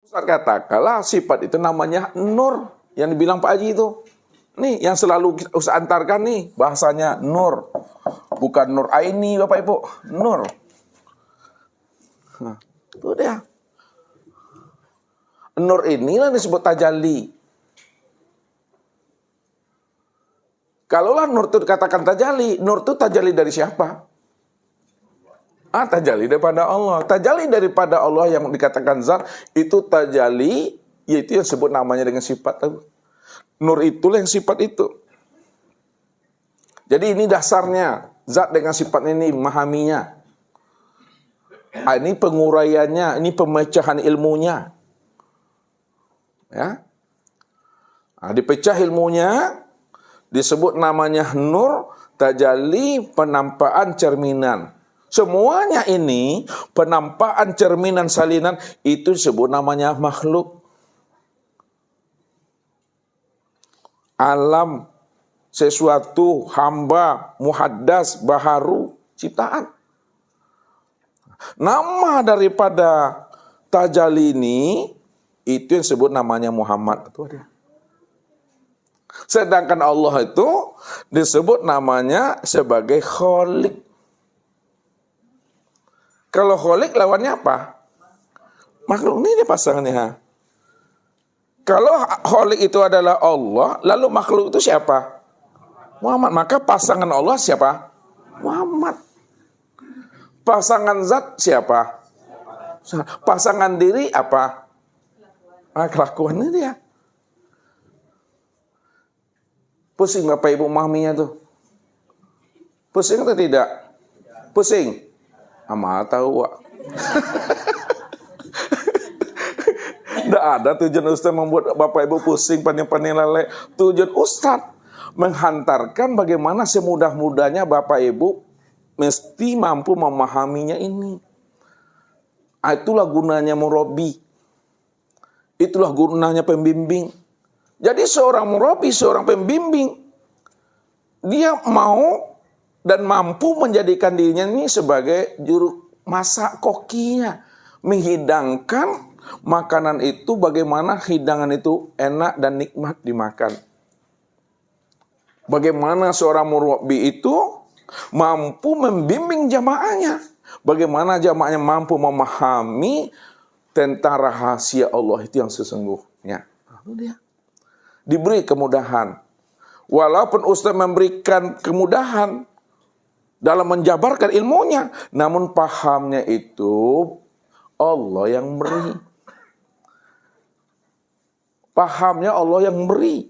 Ustaz katakanlah sifat itu namanya nur. Yang dibilang Pak Haji itu. Nih, yang selalu Ustaz antarkan nih, bahasanya nur. Bukan nur aini, Bapak Ibu. Nur. Nah, itu dia. Nur inilah disebut tajalli. Kalaulah nur itu dikatakan tajalli, nur itu tajalli dari siapa? Tajalli daripada Allah. Tajalli daripada Allah yang dikatakan zat, itu tajalli, yaitu yang disebut namanya dengan sifat. Nur itulah yang sifat itu. Jadi ini dasarnya, zat dengan sifat ini, memahaminya. Ini penguraiannya, ini pemecahan ilmunya. Ya. Dipecah ilmunya, disebut namanya nur, tajalli, penampakan cerminan. Semuanya ini, penampakan cerminan salinan, itu disebut namanya makhluk. Alam, sesuatu, hamba, muhaddas, baharu, ciptaan. Nama daripada tajalli ini, itu yang disebut namanya Muhammad. Itu ada. Sedangkan Allah itu disebut namanya sebagai Khalik. Kalau Khalik lawannya apa? Makhluk. Ini dia pasangannya. Kalau Khalik itu adalah Allah, lalu makhluk itu siapa? Muhammad. Maka pasangan Allah siapa? Muhammad. Pasangan zat siapa? Pasangan diri apa? Kelakuannya dia. Pusing Bapak Ibu memahaminya tuh? Pusing atau tidak? Pusing? Amal tahu, Wak. Tidak ada tujuan Ustaz membuat Bapak Ibu pusing, paning-paning lele. Tujuan Ustaz menghantarkan bagaimana semudah-mudahnya Bapak Ibu mesti mampu memahaminya ini. Itulah gunanya murabi. Itulah gunanya pembimbing. Jadi seorang murabi, seorang pembimbing, dia mau dan mampu menjadikan dirinya ini sebagai juru masak kokinya. Menghidangkan makanan itu bagaimana hidangan itu enak dan nikmat dimakan. Bagaimana seorang murabi itu mampu membimbing jamaahnya. Bagaimana jamaahnya mampu memahami tentang rahasia Allah itu yang sesungguhnya. Lalu dia diberi kemudahan. Walaupun Ustaz memberikan kemudahan dalam menjabarkan ilmunya, namun pahamnya itu Allah yang beri. Pahamnya Allah yang beri.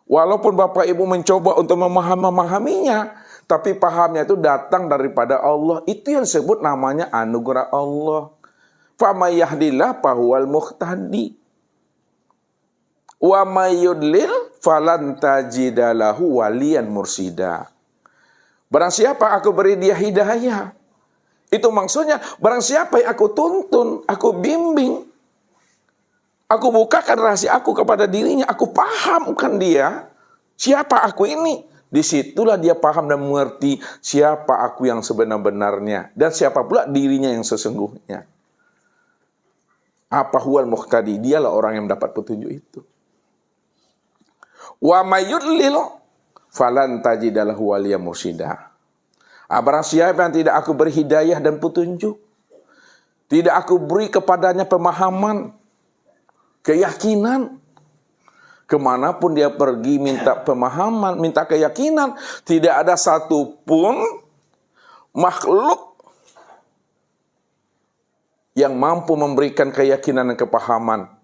Walaupun Bapak Ibu mencoba untuk memahaminya, tapi pahamnya itu datang daripada Allah. Itu yang disebut namanya anugerah Allah. Famay yahdillah fahuwal muhtadi. Wa may yudlil falan tajidalahu waliyan mursida. Barang siapa aku beri dia hidayah. Itu maksudnya, barang siapa yang aku tuntun, aku bimbing, aku bukakan rahasia aku kepada dirinya, aku pahamkan dia, siapa aku ini. Disitulah dia paham dan mengerti siapa aku yang sebenar-benarnya. Dan siapa pula dirinya yang sesungguhnya. Apa huwal muhtadi, dialah orang yang mendapat petunjuk itu. Wa mayyudlil falan tajidalahu waliyan mursida. Barang siapa yang tidak aku beri hidayah dan petunjuk, tidak aku beri kepadanya pemahaman, keyakinan, kemanapun dia pergi minta pemahaman, minta keyakinan, tidak ada satupun makhluk yang mampu memberikan keyakinan dan kepahaman.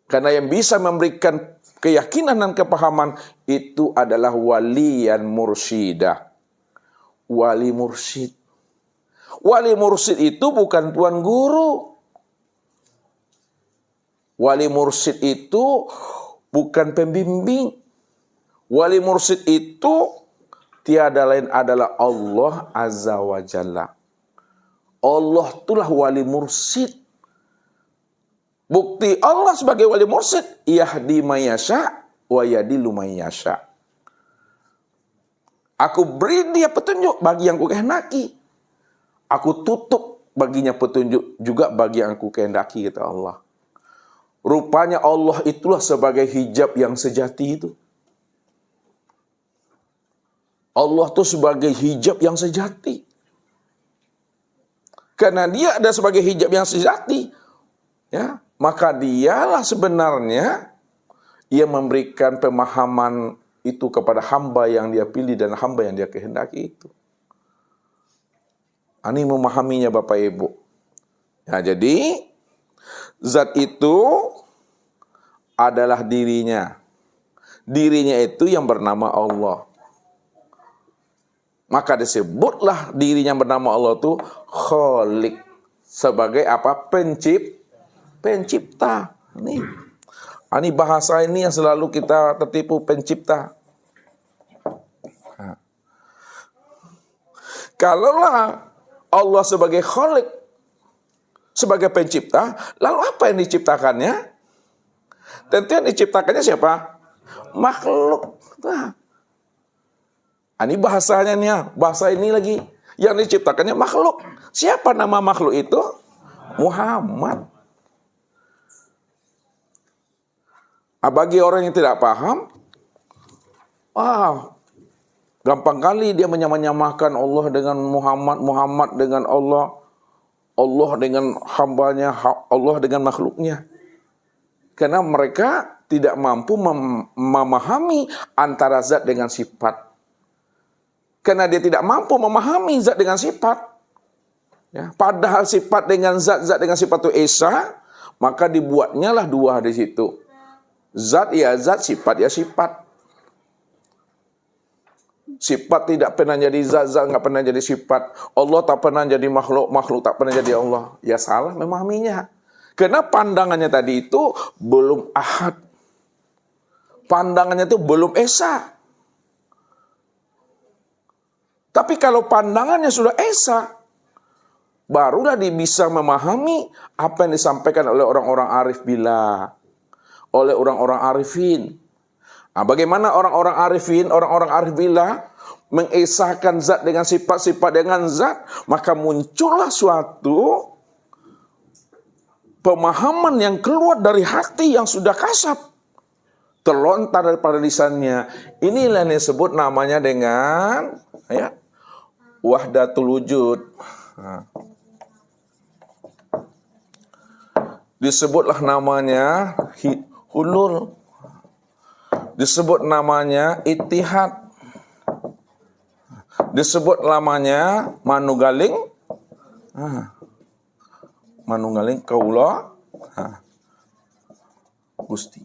Karena yang bisa memberikan keyakinan dan kepahaman itu adalah waliyan mursyidah. Wali mursyid. Wali mursyid itu bukan tuan guru. Wali mursyid itu bukan pembimbing. Wali mursyid itu tiada lain adalah Allah Azza wa Jalla. Allah itulah wali mursyid. Bukti Allah sebagai wali mursyid, yahdi mayyasha wa yadillu mayyasha. Aku beri dia petunjuk bagi yang kukehendaki. Aku tutup baginya petunjuk juga bagi yang aku kehendaki, kata Allah. Rupanya Allah itulah sebagai hijab yang sejati itu. Allah itu sebagai hijab yang sejati. Karena dia ada sebagai hijab yang sejati, ya, maka dialah sebenarnya ia memberikan pemahaman itu kepada hamba yang dia pilih dan hamba yang dia kehendaki itu. Ini memahaminya Bapak Ibu. Ya, jadi zat itu adalah dirinya. Dirinya itu yang bernama Allah. Maka disebutlah dirinya bernama Allah itu Khalik. Sebagai apa? Pencipta. Ini bahasa ini yang selalu kita tertipu, pencipta. Kalaulah Allah sebagai Khalik, sebagai pencipta, lalu apa yang diciptakannya? Tentu yang diciptakannya siapa? Makhluk. Ini bahasanya nih, bahasa ini lagi. Yang diciptakannya makhluk. Siapa nama makhluk itu? Muhammad. Bagi orang yang tidak paham, gampang kali dia menyamakan Allah dengan Muhammad, Muhammad dengan Allah, Allah dengan hambanya, Allah dengan makhluknya. Karena mereka tidak mampu memahami antara zat dengan sifat. Karena dia tidak mampu memahami zat dengan sifat. Ya, padahal sifat dengan zat dengan sifat itu esa, maka dibuatnya lah dua di situ. Zat ya zat, sifat ya sifat. Sifat tidak pernah jadi zat, zat nggak pernah jadi sifat. Allah tak pernah jadi makhluk, makhluk tak pernah jadi Allah. Ya salah memahaminya. Karena pandangannya tadi itu belum ahad. Pandangannya itu belum esa. Tapi kalau pandangannya sudah esa, barulah dia bisa memahami apa yang disampaikan oleh orang-orang arif billah, oleh orang-orang arifin. Bagaimana orang-orang arifin, orang-orang arif billah mengesahkan zat dengan sifat, sifat dengan zat, maka muncullah suatu pemahaman yang keluar dari hati yang sudah kasat, terlontar daripada lisannya. Inilah yang disebut namanya dengan wahdatul wujud. Disebutlah namanya hulul. Disebut namanya ittihad. Disebut namanya manunggaling. Manunggaling kaula Gusti.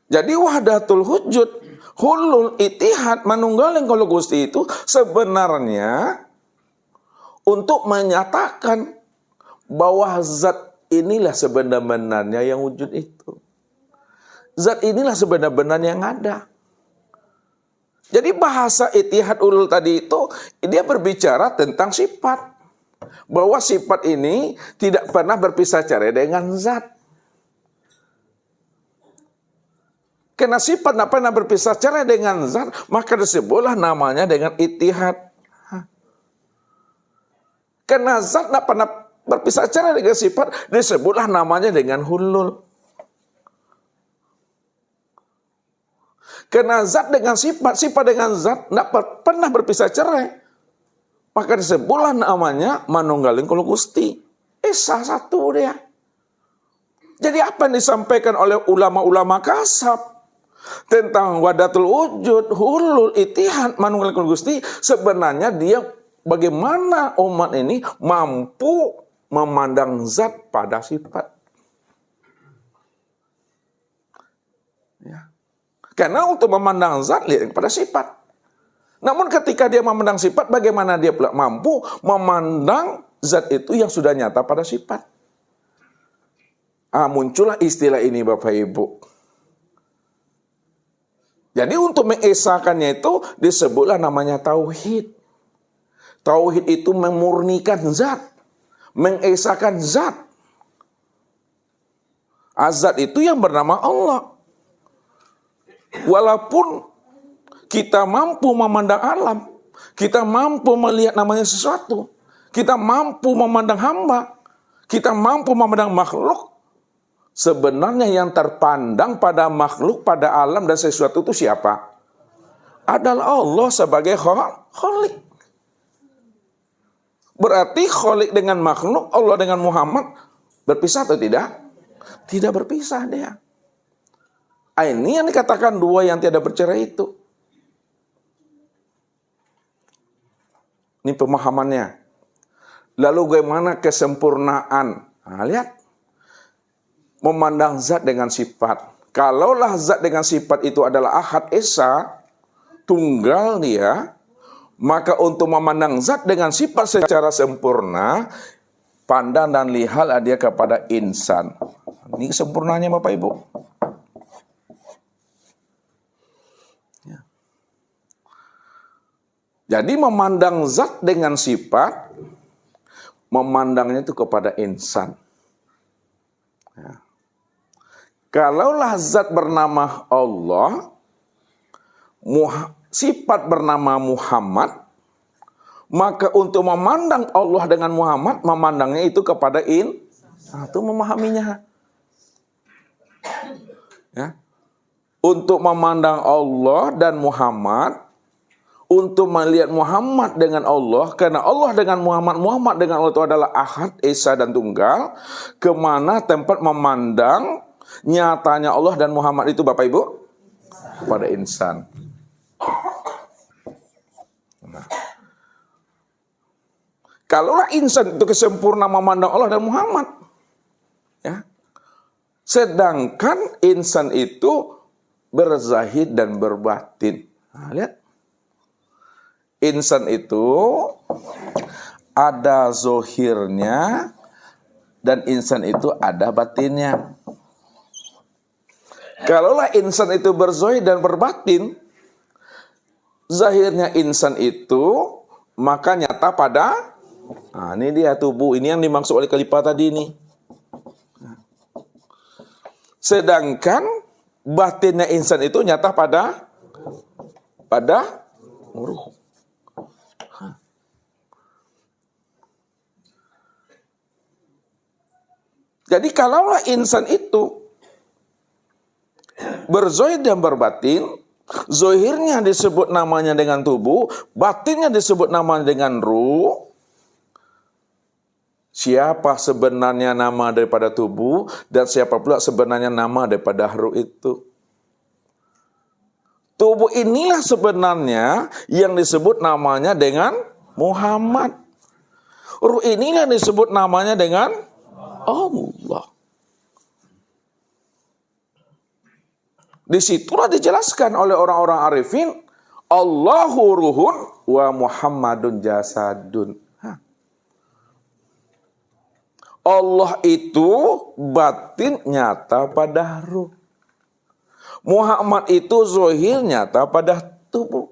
Jadi wahdatul wujud, hulul, ittihad, manunggaling kaula Gusti itu sebenarnya untuk menyatakan bahwa zat inilah sebenar-benarnya yang wujud itu. Zat inilah sebenar-benarnya yang ada. Jadi bahasa ittihad ulul tadi itu, dia berbicara tentang sifat. Bahwa sifat ini tidak pernah berpisah cara dengan zat. Karena sifat tidak pernah berpisah cara dengan zat, maka disebutlah namanya dengan ittihad. Karena zat tidak pernah berpisah cara dengan sifat, disebutlah namanya dengan hulul. Karena zat dengan sifat, sifat dengan zat tidak pernah berpisah cerai, maka disebutlah namanya manunggaling kaula Gusti. Esa satu dia. Jadi apa yang disampaikan oleh ulama-ulama kasab tentang wahdatul wujud, hulul, ittihad, manunggaling kaula Gusti, sebenarnya dia bagaimana umat ini mampu memandang zat pada sifat. Ya. Karena untuk memandang zat lihat kepada sifat. Namun ketika dia memandang sifat, bagaimana dia pula mampu memandang zat itu yang sudah nyata pada sifat. Muncullah istilah ini Bapak Ibu. Jadi untuk mengesahkannya itu disebutlah namanya tauhid. Tauhid itu memurnikan zat, mengesahkan zat. Zat itu yang bernama Allah. Walaupun kita mampu memandang alam, Kita mampu melihat namanya sesuatu. Kita mampu memandang hamba. Kita mampu memandang makhluk. Sebenarnya yang terpandang pada makhluk, pada alam dan sesuatu itu siapa? Adalah Allah sebagai Khalik. Berarti Khalik dengan makhluk, Allah dengan Muhammad berpisah atau tidak? Tidak berpisah dia. Ini yang dikatakan dua yang tiada bercerai itu. Ini pemahamannya. Lalu bagaimana kesempurnaan? Nah, lihat. Memandang zat dengan sifat. Kalaulah zat dengan sifat itu adalah Ahad Esa, tunggal dia, maka untuk memandang zat dengan sifat secara sempurna, pandang dan lihatlah dia kepada insan. Ini kesempurnaannya Bapak Ibu. Ya. Jadi memandang zat dengan sifat, memandangnya itu kepada insan. Ya. Kalaulah zat bernama Allah, sifat bernama Muhammad, maka untuk memandang Allah dengan Muhammad, memandangnya itu kepada itu memahaminya. Ya. Untuk memandang Allah dan Muhammad, untuk melihat Muhammad dengan Allah, karena Allah dengan Muhammad, Muhammad dengan Allah itu adalah Ahad, Esa dan Tunggal, kemana tempat memandang nyatanya Allah dan Muhammad itu Bapak Ibu? Pada insan. Nah. Kalaulah insan itu kesempurna memandang Allah dan Muhammad, ya. Sedangkan insan itu berzahid dan berbatin. Nah, lihat. Insan itu ada zohirnya dan insan itu ada batinnya. Kalaulah insan itu berzohir dan berbatin, zahirnya insan itu maka nyata pada, ini dia tubuh, ini yang dimaksud oleh Khalifah tadi ini. Sedangkan batinnya insan itu nyata pada ruh. Jadi kalaulah insan itu berzohir dan berbatin, zohirnya disebut namanya dengan tubuh, batinnya disebut namanya dengan ruh. Siapa sebenarnya nama daripada tubuh dan siapa pula sebenarnya nama daripada ruh itu? Tubuh inilah sebenarnya yang disebut namanya dengan Muhammad. Ruh inilah yang disebut namanya dengan Allah. Disitulah dijelaskan oleh orang-orang arifin, Allahu ruhun wa Muhammadun jasadun. Allah itu batin nyata pada ruh. Muhammad itu zohir nyata pada tubuh.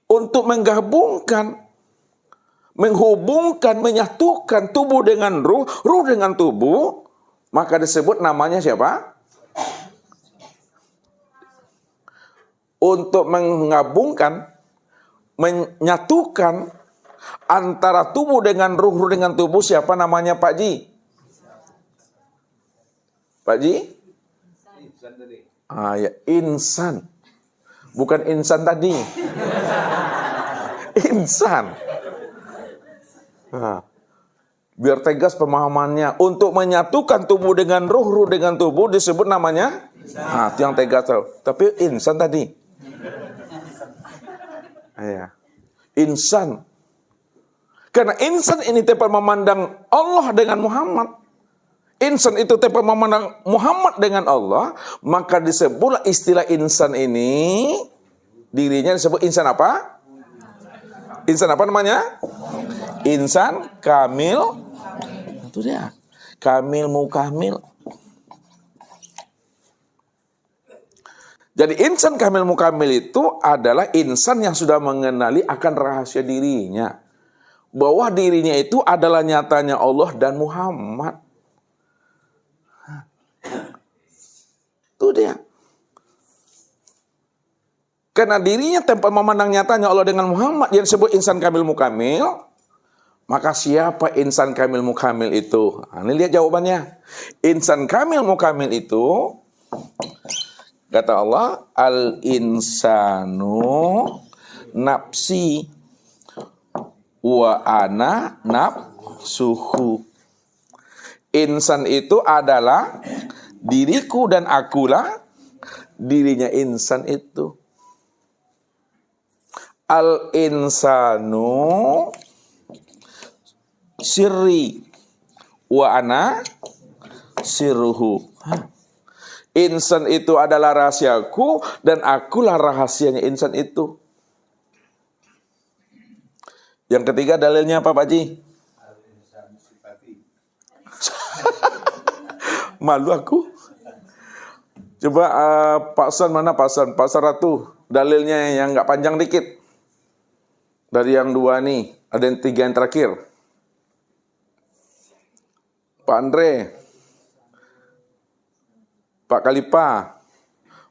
Untuk menggabungkan, menghubungkan, menyatukan tubuh dengan ruh, ruh dengan tubuh, maka disebut namanya siapa? Untuk menggabungkan, menyatukan antara tubuh dengan ruh, ruh dengan tubuh, siapa namanya Pak Ji? Pak Ji? Insan tadi. Ya, insan. Bukan insan tadi. Insan. Biar tegas pemahamannya. Untuk menyatukan tubuh dengan ruh, ruh dengan tubuh disebut namanya itu yang tegas. Tapi insan tadi. Ya. Insan. Karena insan ini tempat memandang Allah dengan Muhammad. Insan itu tempat memandang Muhammad dengan Allah. Maka disebutlah istilah insan ini, dirinya disebut insan apa? Insan apa namanya? Insan kamil. Itu dia. Kamil mukamil. Jadi insan kamil mukamil itu adalah insan yang sudah mengenali akan rahasia dirinya. Bahwa dirinya itu adalah nyatanya Allah dan Muhammad. Itu dia. Karena dirinya tanpa memandang nyatanya Allah dengan Muhammad yang disebut insan kamil mukamil, maka siapa insan kamil mukamil itu? Nah, ini lihat jawabannya. Insan kamil mukamil itu, kata Allah, al-insanu nafsi wa ana nafsuhu. Insan itu adalah diriku dan akulah dirinya insan itu. Al-insanu sirri wa ana sirruhu. Insan itu adalah rahasiaku dan akulah rahasianya insan itu. Yang ketiga dalilnya apa, Pak Ji? Malu aku. Coba Pak San, mana Pak San? Pak Saratu, dalilnya yang nggak panjang dikit. Dari yang dua nih, ada yang tiga yang terakhir. Pak Andre, Pak Kalipa,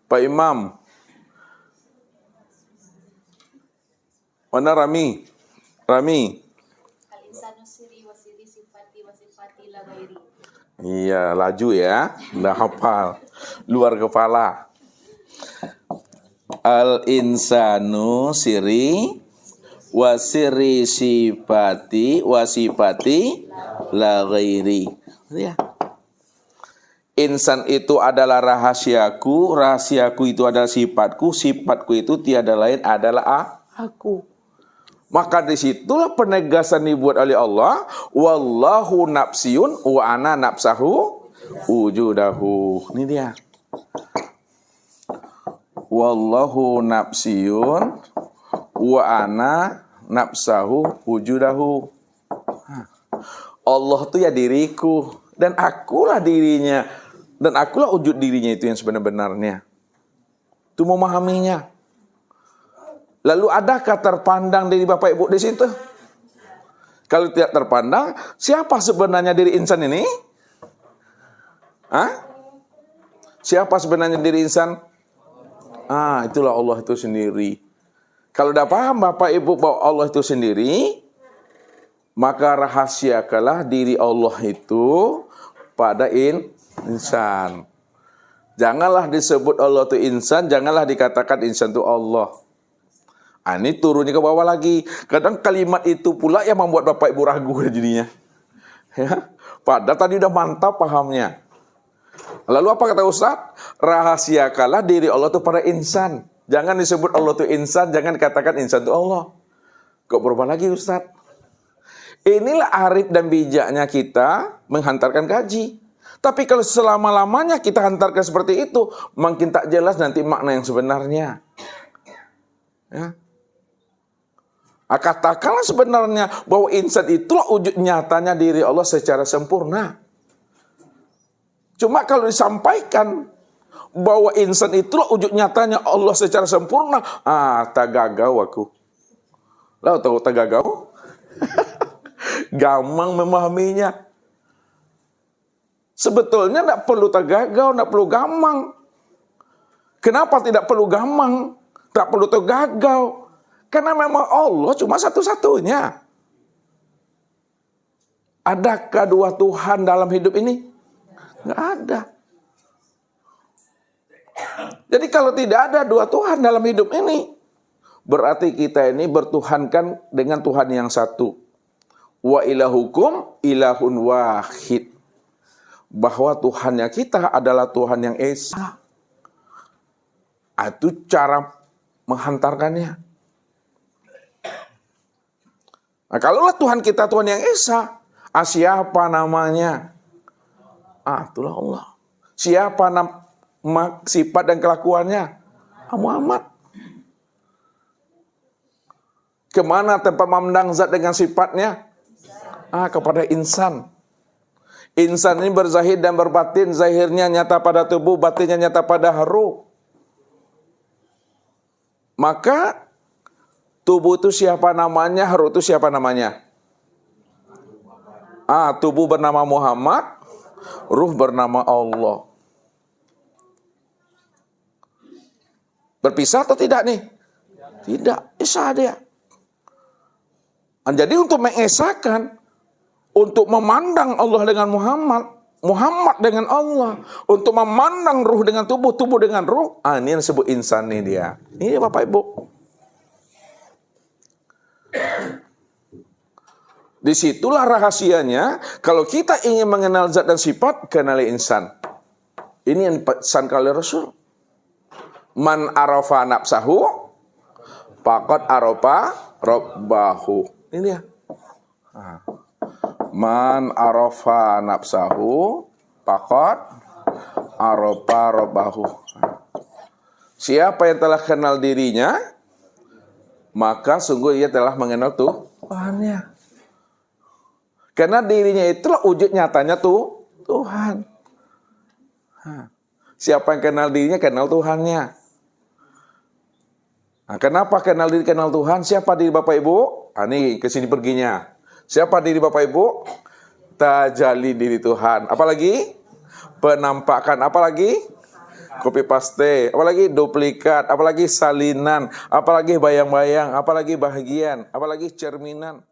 Pak Imam. Mana Rami? Rami. Iya, laju ya. Udah hafal. Luar kepala. Al-insanu siri wasiri sifati wasifati la ghairi. Ya. Insan itu adalah rahasiaku, rahasiaku itu adalah sifatku, sifatku itu tiada lain adalah aku. Maka disitulah penegasan dibuat oleh Allah, wallahu nafsiyun wa ana nafsahu wujudahu. Ini dia. Wallahu nafsiyun wa ana nafsahu wujudahu. Allah itu ya diriku dan akulah dirinya dan akulah wujud dirinya itu yang sebenar-benarnya. Itu memahaminya. Lalu adakah terpandang diri Bapak Ibu di situ? Kalau tidak terpandang, siapa sebenarnya diri insan ini? Hah? Siapa sebenarnya diri insan? Itulah Allah itu sendiri. Kalau sudah paham Bapak Ibu bahwa Allah itu sendiri, maka rahasiakanlah diri Allah itu pada insan. Janganlah disebut Allah itu insan, janganlah dikatakan insan itu Allah. Ini turunnya ke bawah lagi. Kadang kalimat itu pula yang membuat Bapak Ibu ragu jadinya. Ya. Padahal tadi udah mantap pahamnya. Lalu apa kata Ustaz? Rahasiakanlah diri Allah itu pada insan. Jangan disebut Allah itu insan, jangan dikatakan insan itu Allah. Kok berubah lagi Ustaz? Inilah arif dan bijaknya kita menghantarkan kaji. Tapi kalau selama-lamanya kita hantarkan seperti itu, makin tak jelas nanti makna yang sebenarnya. Ya. Katakanlah sebenarnya bahwa insan itulah wujud nyatanya diri Allah secara sempurna. Cuma kalau disampaikan bahwa insan itulah wujud nyatanya Allah secara sempurna, tagagau aku. Lalu tahu tagagau? Gampang memahaminya. Sebetulnya tidak perlu tagagau, tidak perlu gampang. Kenapa tidak perlu gampang? Tak perlu tagagau. Karena memang Allah cuma satu-satunya. Adakah dua Tuhan dalam hidup ini? Nggak ada. Jadi kalau tidak ada dua Tuhan dalam hidup ini, berarti kita ini bertuhankan dengan Tuhan yang satu. Wa ilahukum ilahun wahid. Bahwa Tuhannya kita adalah Tuhan yang esa. Itu cara menghantarkannya. Nah, kalaulah Tuhan kita Tuhan yang esa, siapa namanya? Itulah Allah. Siapa sifat dan kelakuannya? Muhammad. Kemana tempat memandang zat dengan sifatnya? Kepada insan. Insan ini berzahir dan berbatin. Zahirnya nyata pada tubuh, batinnya nyata pada ruh. Maka tubuh itu siapa namanya, ruh itu siapa namanya? Tubuh bernama Muhammad, ruh bernama Allah. Berpisah atau tidak nih? Tidak, esa dia. Jadi untuk mengesahkan, untuk memandang Allah dengan Muhammad, Muhammad dengan Allah, untuk memandang ruh dengan tubuh, tubuh dengan ruh, ini yang disebut insan nih dia. Ini Bapak Ibu. Disitulah rahasianya, kalau kita ingin mengenal zat dan sifat, kenali insan. Ini yang pesan kali Rasul. Man arafa nafsahu, faqad arafa rabbahu. Ini ya. Man arafa nafsahu, faqad arafa rabbahu. Siapa yang telah kenal dirinya, maka sungguh ia telah mengenal Tuhannya. Karena dirinya itulah wujud nyatanya Tuhan. Siapa yang kenal dirinya, kenal Tuhannya. Nah, kenapa kenal diri, kenal Tuhan? Siapa diri Bapak Ibu? Ini kesini perginya. Siapa diri Bapak Ibu? Tajalli diri Tuhan. Apalagi? Penampakan. Apalagi? Copy paste. Apalagi? Duplikat. Apalagi salinan. Apalagi bayang-bayang. Apalagi bahagian. Apalagi cerminan.